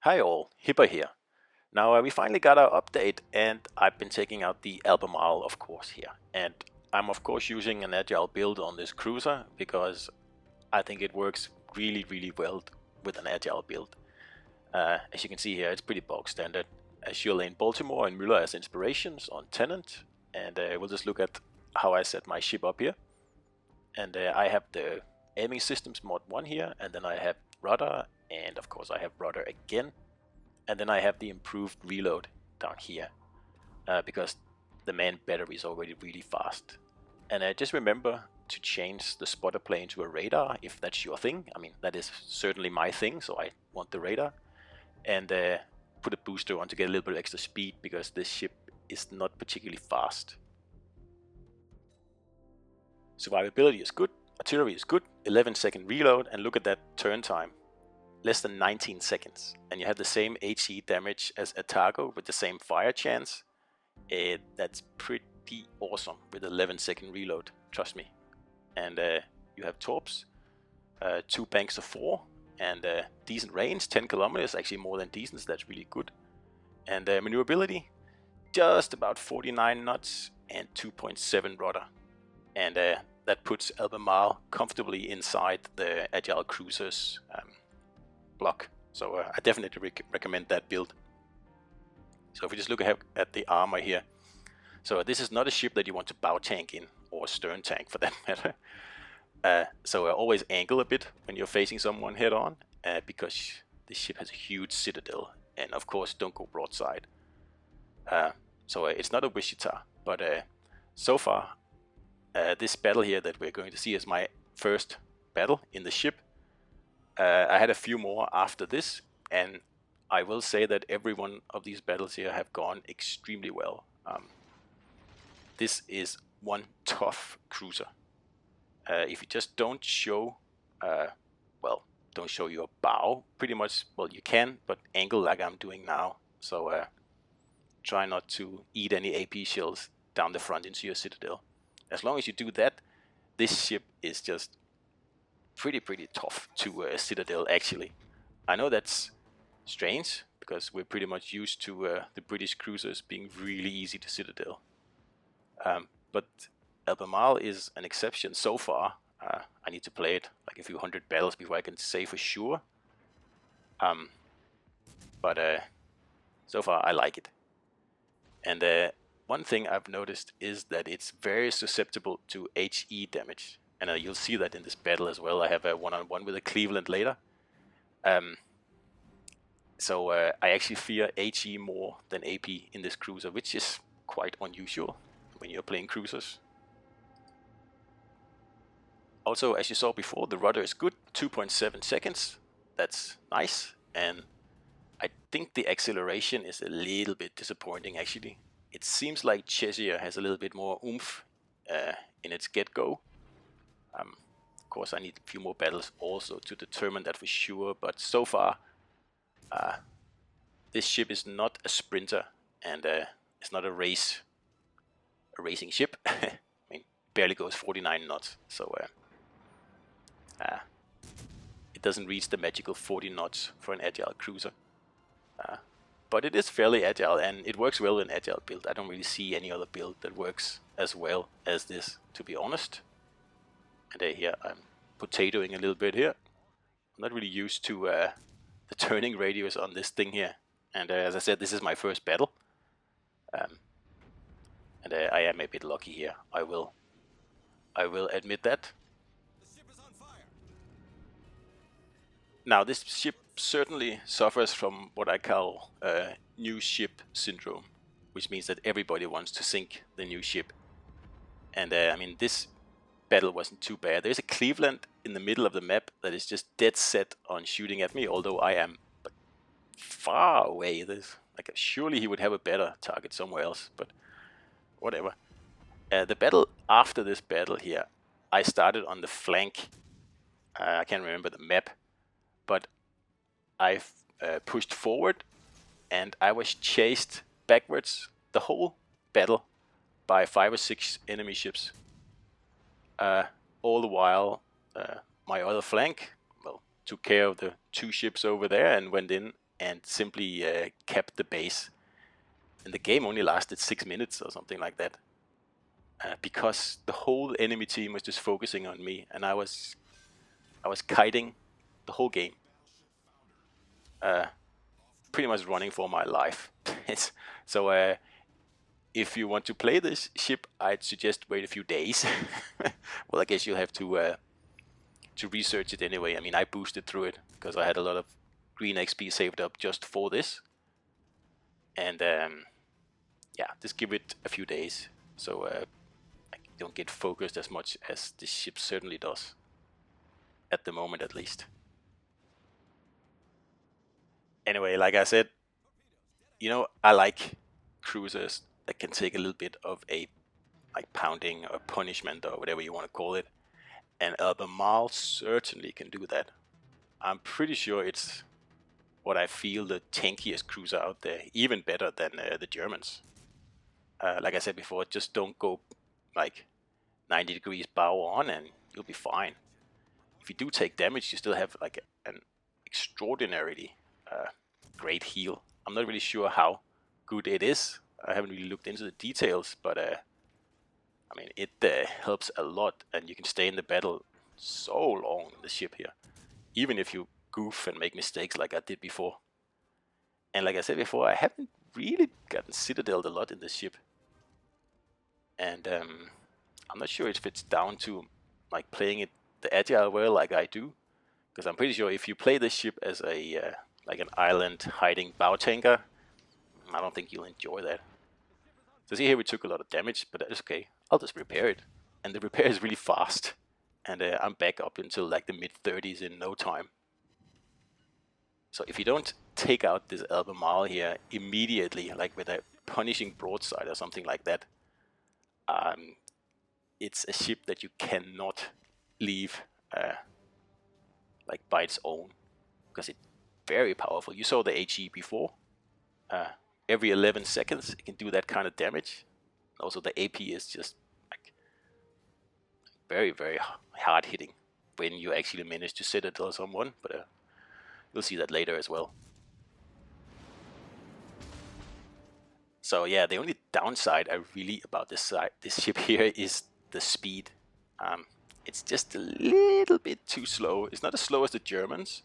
Hi all, Hipper here. Now we finally got our update and I've been taking out the Albemarle of course here. And I'm of course using an agile build on this cruiser because I think it works really well with an agile build. As you can see here, it's pretty bog standard. Azure Lane Baltimore and Müller as inspirations on Tenant. And we'll just look at how I set my ship up here. And I have the aiming systems mod 1 here, and then I have rudder, and of course I have rudder again. And then I have the improved reload down here, because the man battery is already really fast. And just remember to change the spotter plane to a radar if that's your thing. I mean, that is certainly my thing, so I want the radar. And put a booster on to get a little bit extra speed, because this ship is not particularly fast. Survivability is good, artillery is good, 11-second reload, and look at that turn time. Less than 19 seconds. And you have the same HE damage as Atago with the same fire chance. That's pretty awesome with 11-second reload, trust me. And you have torps, 2 banks of 4, and decent range, 10 kilometers, actually more than decent, so that's really good. And maneuverability, just about 49 knots and 2.7 rudder. And that puts Albemarle comfortably inside the Agile Cruisers block. So I definitely recommend that build. So if we just look at the armor here. So this is not a ship that you want to bow tank in, or stern tank for that matter. So always angle a bit when you're facing someone head on, because this ship has a huge citadel. And of course don't go broadside. So it's not a Wichita, but so far this battle here that we're going to see is my first battle in the ship. I had a few more after this, and I will say that every one of these battles here have gone extremely well. This is one tough cruiser. If you just don't show, don't show your bow, pretty much, well, you can, but angle like I'm doing now. So try not to eat any AP shells down the front into your citadel. As long as you do that, this ship is just pretty tough to a citadel, actually. I know that's strange, because we're pretty much used to the British cruisers being really easy to citadel. But Albemarle is an exception so far. I need to play it like a few hundred battles before I can say for sure. But so far I like it. And one thing I've noticed is that it's very susceptible to HE damage. And you'll see that in this battle as well. I have a one-on-one with a Cleveland later. So I actually fear HE more than AP in this cruiser, which is quite unusual when you're playing cruisers. Also, as you saw before, the rudder is good, 2.7 seconds. That's nice. And I think the acceleration is a little bit disappointing, actually. It seems like Cheshire has a little bit more oomph in its get-go. Of course, I need a few more battles also to determine that for sure, but so far, this ship is not a sprinter, and it's not a racing ship. I mean, barely goes 49 knots, so it doesn't reach the magical 40 knots for an agile cruiser. But it is fairly agile, and it works well in agile build. I don't really see any other build that works as well as this, to be honest. And here I'm potatoing a little bit here. I'm not really used to the turning radius on this thing here. And as I said, this is my first battle. And I am a bit lucky here. I will admit that. Now, this ship certainly suffers from what I call new ship syndrome, which means that everybody wants to sink the new ship. And I mean, this battle wasn't too bad. There's a Cleveland in the middle of the map that is just dead set on shooting at me, although I am far away. Like, surely he would have a better target somewhere else, but whatever. The battle after this battle here, I started on the flank. I can't remember the map, but I pushed forward and I was chased backwards the whole battle by 5 or 6 enemy ships. All the while, my other flank, well, took care of the 2 ships over there and went in and simply kept the base. And the game only lasted 6 minutes or something like that, because the whole enemy team was just focusing on me, and I was kiting the whole game, pretty much running for my life. So if you want to play this ship, I'd suggest wait a few days. Well, I guess you'll have to research it anyway. I mean, I boosted through it because I had a lot of green XP saved up just for this, and yeah, just give it a few days so I don't get focused as much as this ship certainly does at the moment, at least. Anyway, like I said, I like cruisers that can take a little bit of a like pounding or punishment or whatever you want to call it, and Albemarle certainly can do that. I'm pretty sure it's what I feel the tankiest cruiser out there, even better than the Germans. Like I said before, just don't go like 90 degrees bow on and you'll be fine. If you do take damage, you still have like an extraordinarily great heal. I'm not really sure how good it is. I haven't really looked into the details, but I mean, it helps a lot, and you can stay in the battle so long in the ship here, even if you goof and make mistakes like I did before. And like I said before, I haven't really gotten citadeled a lot in this ship, and I'm not sure if it's down to like playing it the agile way like I do, because I'm pretty sure if you play this ship as a like an island hiding bow tanker, I don't think you'll enjoy that. So see here we took a lot of damage, but that's okay. I'll just repair it, and the repair is really fast, and I'm back up until like the mid-30s in no time. So if you don't take out this Albemarle here immediately, like with a punishing broadside or something like that, it's a ship that you cannot leave like by its own, because it's very powerful. You saw the HE before. Every 11 seconds it can do that kind of damage. Also the AP is just like very, very hard hitting when you actually manage to citadel someone, but you'll see that later as well. So yeah, the only downside I really about this ship here is the speed. It's just a little bit too slow. It's not as slow as the Germans,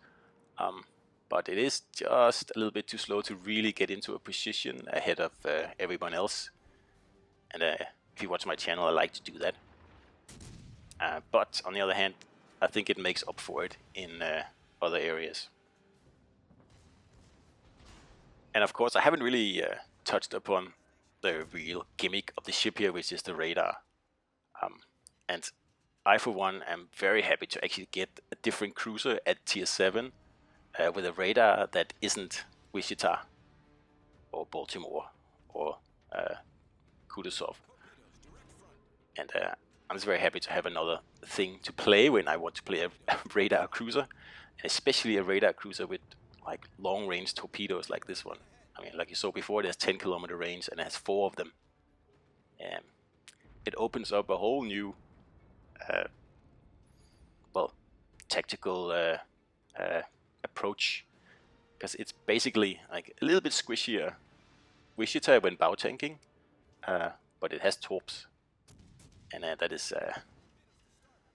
but it is just a little bit too slow to really get into a position ahead of everyone else. And if you watch my channel, I like to do that. But on the other hand, I think it makes up for it in other areas. And of course, I haven't really touched upon the real gimmick of the ship here, which is the radar. And I, for one, am very happy to actually get a different cruiser at tier 7 with a radar that isn't Wichita or Baltimore or Kudasov. And I'm just very happy to have another thing to play when I want to play a radar cruiser, and especially a radar cruiser with like long-range torpedoes like this one. I mean, like you saw before, it has 10-kilometer range and it has 4 of them. It opens up a whole new, well, tactical approach, because it's basically like a little bit squishier Wichita when bow tanking, but it has torps, and that is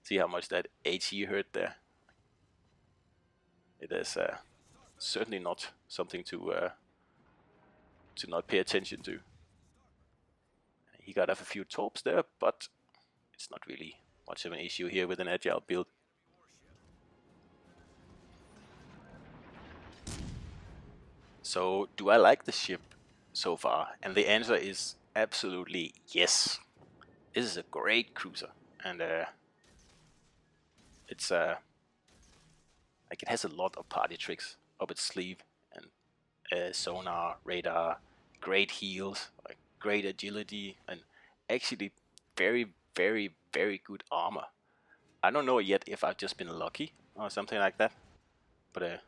see how much that HE hurt there. It is certainly not something to not pay attention to. He got off a few torps there, but it's not really much of an issue here with an agile build. So, do I like the ship so far? And the answer is absolutely yes. This is a great cruiser, and it's like it has a lot of party tricks up its sleeve, and sonar, radar, great heals, like great agility, and actually very, very, very good armor. I don't know yet if I've just been lucky or something like that, but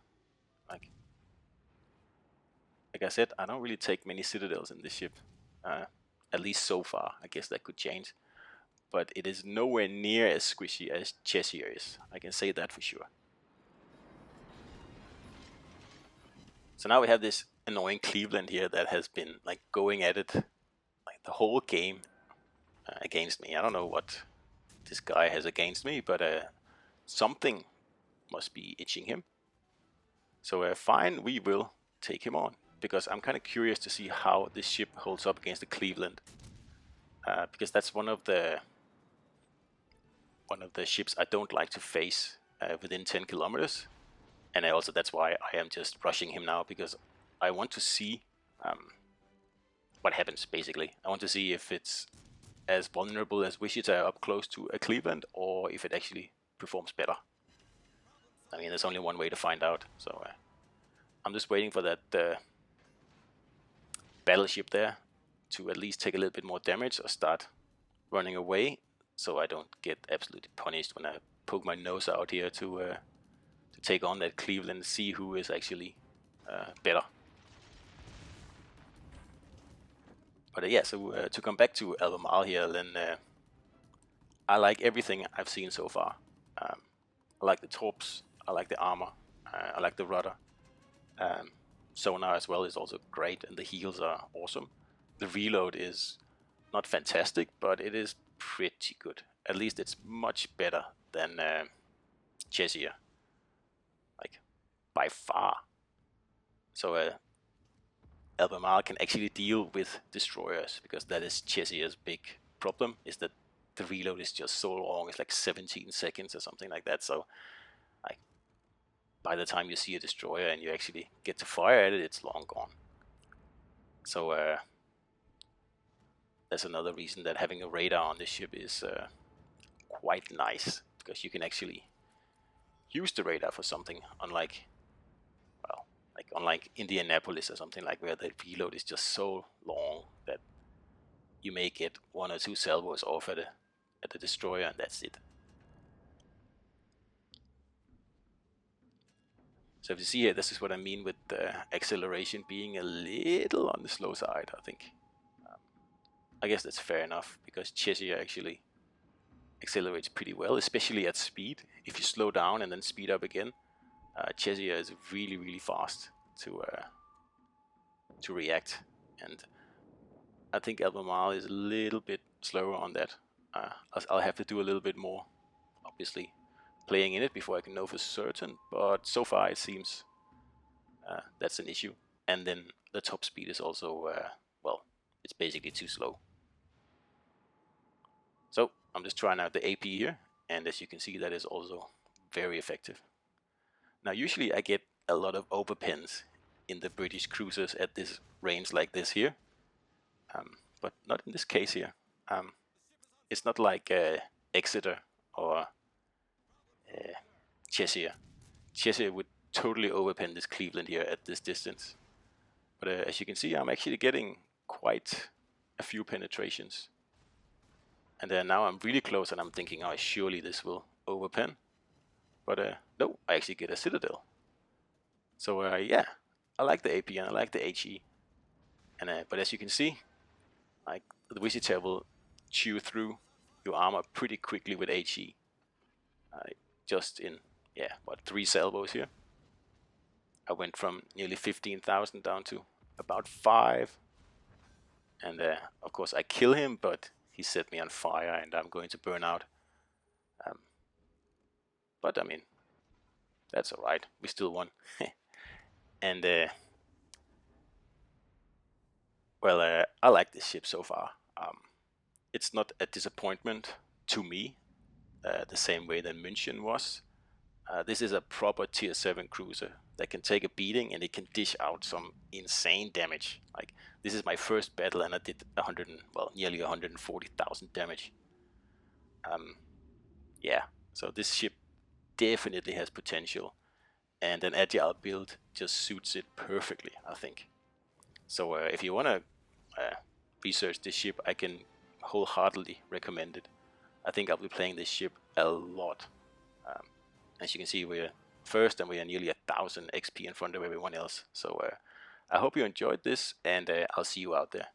like I said, I don't really take many citadels in this ship, at least so far. I guess that could change, but it is nowhere near as squishy as Cheshire is. I can say that for sure. So now we have this annoying Cleveland here that has been like going at it like the whole game against me. I don't know what this guy has against me, but something must be itching him. So fine, we will take him on, because I'm kind of curious to see how this ship holds up against the Cleveland, because that's one of the ships I don't like to face within 10 kilometers, and also that's why I am just rushing him now, because I want to see what happens. Basically, I want to see if it's as vulnerable as Wichita up close to a Cleveland, or if it actually performs better. I mean, there's only one way to find out, so I'm just waiting for that battleship there to at least take a little bit more damage or start running away, so I don't get absolutely punished when I poke my nose out here to take on that Cleveland and see who is actually better. But yeah, so to come back to Albemarle here, then I like everything I've seen so far. I like the torps, I like the armor, I like the rudder. Sonar as well is also great, and the heals are awesome. The reload is not fantastic, but it is pretty good. At least it's much better than Cheshire, like by far. So Albemarle can actually deal with destroyers, because that is Cheshire's big problem, is that the reload is just so long. It's like 17 seconds or something like that. So like, by the time you see a destroyer and you actually get to fire at it, it's long gone. So that's another reason that having a radar on this ship is quite nice, because you can actually use the radar for something, unlike Indianapolis or something, like where the reload is just so long that you may get 1 or 2 salvos off at the destroyer, and that's it. So if you see here, this is what I mean with the acceleration being a little on the slow side, I think. I guess that's fair enough, because Cheshire actually accelerates pretty well, especially at speed. If you slow down and then speed up again, Cheshire is really, really fast to react, and I think Albemarle is a little bit slower on that. I'll have to do a little bit more, obviously, playing in it before I can know for certain, but so far it seems that's an issue. And then the top speed is also, well, it's basically too slow. So I'm just trying out the AP here, and as you can see, that is also very effective. Now usually I get a lot of overpens in the British cruisers at this range like this here, but not in this case here. It's not like Exeter or Cheshire. Cheshire would totally overpen this Cleveland here at this distance. But as you can see, I'm actually getting quite a few penetrations. And now I'm really close, and I'm thinking, oh, surely this will overpen. But no, I actually get a Citadel. So yeah, I like the AP and I like the HE. And but as you can see, like the Wichita will chew through your armor pretty quickly with HE. Just in, yeah, what, 3 salvos here. I went from nearly 15,000 down to about 5. And of course I kill him, but he set me on fire and I'm going to burn out. But I mean, that's alright, we still won. And well, I like this ship so far. It's not a disappointment to me, the same way that München was. This is a proper tier 7 cruiser that can take a beating, and it can dish out some insane damage. Like, this is my first battle and I did nearly 140,000 damage. Yeah, so this ship definitely has potential, and an agile build just suits it perfectly, I think. So if you want to research this ship, I can wholeheartedly recommend it. I think I'll be playing this ship a lot. As you can see, we're first and we are nearly 1,000 XP in front of everyone else. So I hope you enjoyed this, and I'll see you out there.